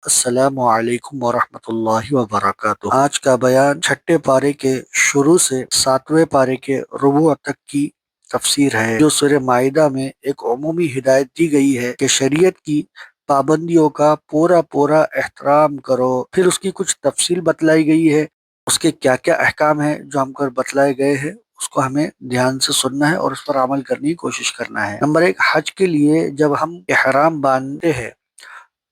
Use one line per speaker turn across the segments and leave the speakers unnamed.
السلام علیکم ورحمۃ اللہ وبرکاتہ۔ آج کا بیان چھٹے پارے کے شروع سے ساتویں پارے کے ربوع تک کی تفسیر ہے، جو سورہ مائدہ میں ایک عمومی ہدایت دی گئی ہے کہ شریعت کی پابندیوں کا پورا پورا احترام کرو۔ پھر اس کی کچھ تفصیل بتلائی گئی ہے، اس کے کیا کیا احکام ہیں جو ہم کو بتلائے گئے ہیں، اس کو ہمیں دھیان سے سننا ہے اور اس پر عمل کرنے کی کوشش کرنا ہے۔ نمبر ایک، حج کے لیے جب ہم احرام باندھتے ہیں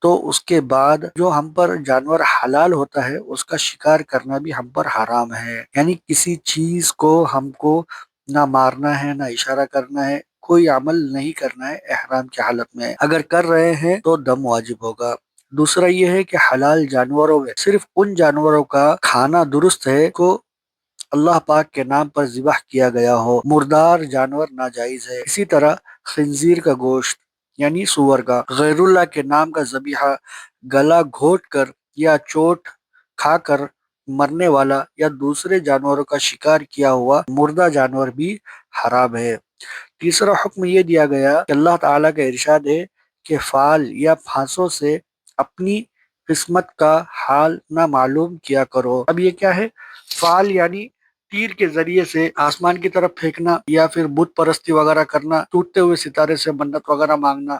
تو اس کے بعد جو ہم پر جانور حلال ہوتا ہے اس کا شکار کرنا بھی ہم پر حرام ہے، یعنی کسی چیز کو ہم کو نہ مارنا ہے، نہ اشارہ کرنا ہے، کوئی عمل نہیں کرنا ہے احرام کی حالت میں۔ اگر کر رہے ہیں تو دم واجب ہوگا۔ دوسرا یہ ہے کہ حلال جانوروں میں صرف ان جانوروں کا کھانا درست ہے کو اللہ پاک کے نام پر ذبح کیا گیا ہو، مردار جانور ناجائز ہے۔ اسی طرح خنزیر کا گوشت یعنی سور کا غیر اللہ کے نام کا ذبیحہ، گلا گھونٹ کر یا چوٹ کھا کر مرنے والا یا دوسرے جانوروں کا شکار کیا ہوا مردہ جانور بھی حرام ہے۔ تیسرا حکم یہ دیا گیا کہ اللہ تعالیٰ کا ارشاد ہے کہ فال یا پھانسوں سے اپنی قسمت کا حال نہ معلوم کیا کرو۔ اب یہ کیا ہے؟ فال یعنی تیر کے ذریعے سے آسمان کی طرف پھینکنا یا پھر بت پرستی وغیرہ کرنا، ٹوٹتے ہوئے ستارے سے منت وغیرہ مانگنا،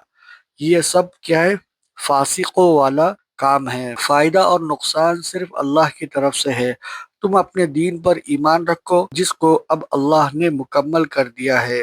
یہ سب کیا ہے؟ فاسقوں والا کام ہے۔ فائدہ اور نقصان صرف اللہ کی طرف سے ہے۔ تم اپنے دین پر ایمان رکھو جس کو اب اللہ نے مکمل کر دیا ہے،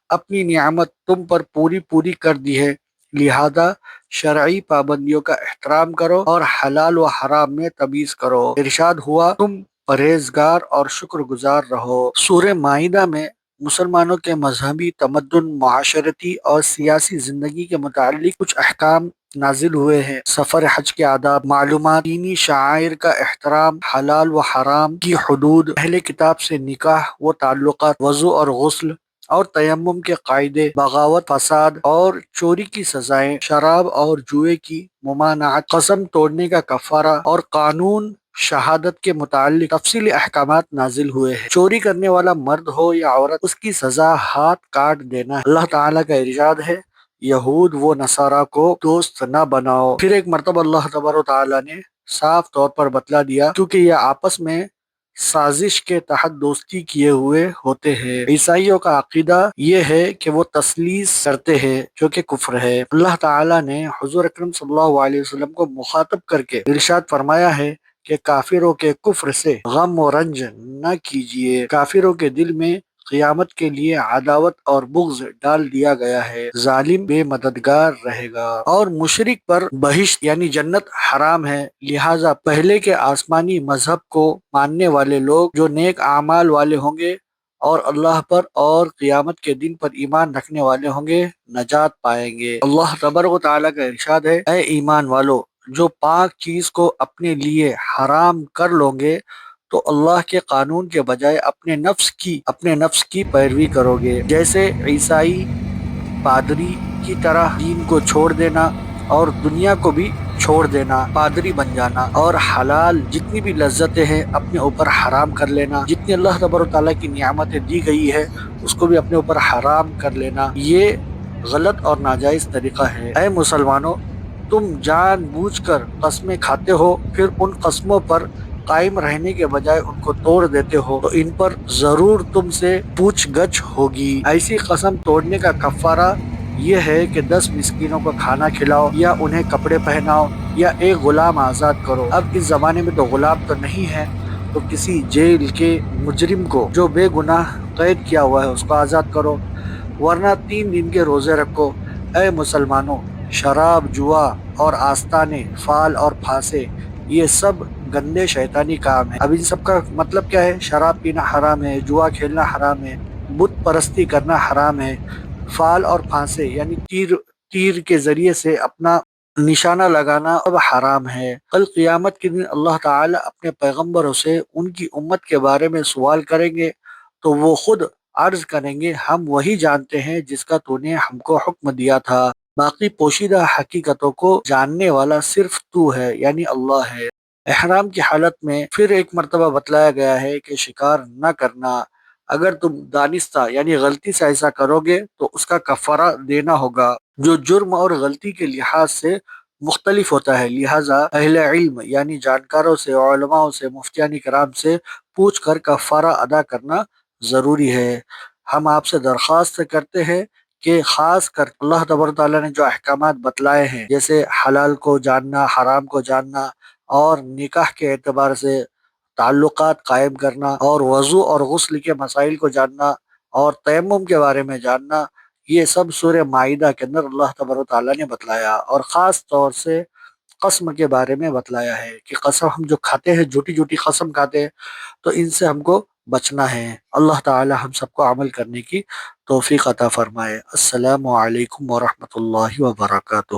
اپنی نعمت تم پر پوری پوری کر دی ہے، لہذا شرعی پابندیوں کا احترام کرو اور حلال و حرام میں تمیز کرو۔ ارشاد ہوا تم پرہیزگار اور شکر گزار رہو۔ سورہ مائدہ میں مسلمانوں کے مذہبی، تمدن، معاشرتی اور سیاسی زندگی کے متعلق کچھ احکام نازل ہوئے ہیں۔ سفر حج کے آداب، معلومات، دینی شعائر کا احترام، حلال و حرام کی حدود، اہل کتاب سے نکاح و تعلقات، وضو اور غسل اور تیمم کے قاعدے، بغاوت، فساد اور چوری کی سزائیں، شراب اور جوئے کی ممانعت، قسم توڑنے کا کفارہ اور قانون شہادت کے متعلق تفصیلی احکامات نازل ہوئے ہیں۔ چوری کرنے والا مرد ہو یا عورت، اس کی سزا ہاتھ کاٹ دینا ہے۔ اللہ تعالیٰ کا ارشاد ہے یہود و نصارہ کو دوست نہ بناؤ۔ پھر ایک مرتبہ اللہ تبارک و تعالیٰ نے صاف طور پر بتلا دیا کیونکہ یہ آپس میں سازش کے تحت دوستی کیے ہوئے ہوتے ہیں۔ عیسائیوں کا عقیدہ یہ ہے کہ وہ تثلیث کرتے ہیں جو کہ کفر ہے۔ اللہ تعالیٰ نے حضور اکرم صلی اللہ علیہ وسلم کو مخاطب کر کے ارشاد فرمایا ہے کہ کافروں کے کفر سے غم و رنج نہ کیجیے، کافروں کے دل میں قیامت کے لیے عداوت اور بغض ڈال دیا گیا ہے، ظالم بے مددگار رہے گا۔ اور مشرک پر بہشت یعنی جنت حرام ہے، لہٰذا پہلے کے آسمانی مذہب کو ماننے والے لوگ جو نیک اعمال والے ہوں گے اور اللہ پر اور قیامت کے دن پر ایمان رکھنے والے ہوں گے نجات پائیں گے۔ اللہ تبارک و تعالیٰ کا ارشاد ہے اے ایمان والو، جو پاک چیز کو اپنے لیے حرام کر لو گے تو اللہ کے قانون کے بجائے اپنے نفس کی پیروی کرو گے، جیسے عیسائی پادری کی طرح دین کو چھوڑ دینا اور دنیا کو بھی چھوڑ دینا، پادری بن جانا، اور حلال جتنی بھی لذتیں ہیں اپنے اوپر حرام کر لینا، جتنی اللہ تبارک و تعالیٰ کی نعمتیں دی گئی ہے اس کو بھی اپنے اوپر حرام کر لینا، یہ غلط اور ناجائز طریقہ ہے۔ اے مسلمانوں، تم جان بوجھ کر قسمیں کھاتے ہو، پھر ان قسموں پر قائم رہنے کے بجائے ان کو توڑ دیتے ہو تو ان پر ضرور تم سے پوچھ گچھ ہوگی۔ ایسی قسم توڑنے کا کفارہ یہ ہے کہ 10 مسکینوں کو کھانا کھلاؤ یا انہیں کپڑے پہناؤ یا ایک غلام آزاد کرو۔ اب اس زمانے میں تو غلام تو نہیں ہے، تو کسی جیل کے مجرم کو جو بے گناہ قید کیا ہوا ہے اس کو آزاد کرو، ورنہ 3 دن کے روزے رکھو۔ اے مسلمانوں، شراب، جوا اور آستانے، فال اور پھانسے، یہ سب گندے شیطانی کام ہیں۔ اب ان سب کا مطلب کیا ہے؟ شراب پینا حرام ہے، جوا کھیلنا حرام ہے، بت پرستی کرنا حرام ہے، فال اور پھانسے یعنی تیر کے ذریعے سے اپنا نشانہ لگانا اب حرام ہے۔ کل قیامت کے دن اللہ تعالیٰ اپنے پیغمبروں سے ان کی امت کے بارے میں سوال کریں گے تو وہ خود عرض کریں گے ہم وہی جانتے ہیں جس کا تو نے ہم کو حکم دیا تھا، باقی پوشیدہ حقیقتوں کو جاننے والا صرف تو ہے یعنی اللہ ہے۔ احرام کی حالت میں پھر ایک مرتبہ بتلایا گیا ہے کہ شکار نہ کرنا، اگر تم دانستہ یعنی غلطی سے ایسا کرو گے تو اس کا کفارہ دینا ہوگا جو جرم اور غلطی کے لحاظ سے مختلف ہوتا ہے، لہٰذا اہل علم یعنی جانکاروں سے، علماء سے، مفتیان کرام سے پوچھ کر کفارہ ادا کرنا ضروری ہے۔ ہم آپ سے درخواست کرتے ہیں کہ خاص کر اللہ تبارک تعالیٰ نے جو احکامات بتلائے ہیں، جیسے حلال کو جاننا، حرام کو جاننا، اور نکاح کے اعتبار سے تعلقات قائم کرنا، اور وضو اور غسل کے مسائل کو جاننا، اور تیمم کے بارے میں جاننا، یہ سب سورہ مائدہ کے اندر اللہ تبارک تعالیٰ نے بتلایا، اور خاص طور سے قسم کے بارے میں بتلایا ہے کہ قسم ہم جو کھاتے ہیں، جھوٹی جھوٹی قسم کھاتے ہیں، تو ان سے ہم کو بچنا ہے۔ اللہ تعالی ہم سب کو عمل کرنے کی توفیق عطا فرمائے۔ السلام علیکم ورحمۃ اللہ وبرکاتہ۔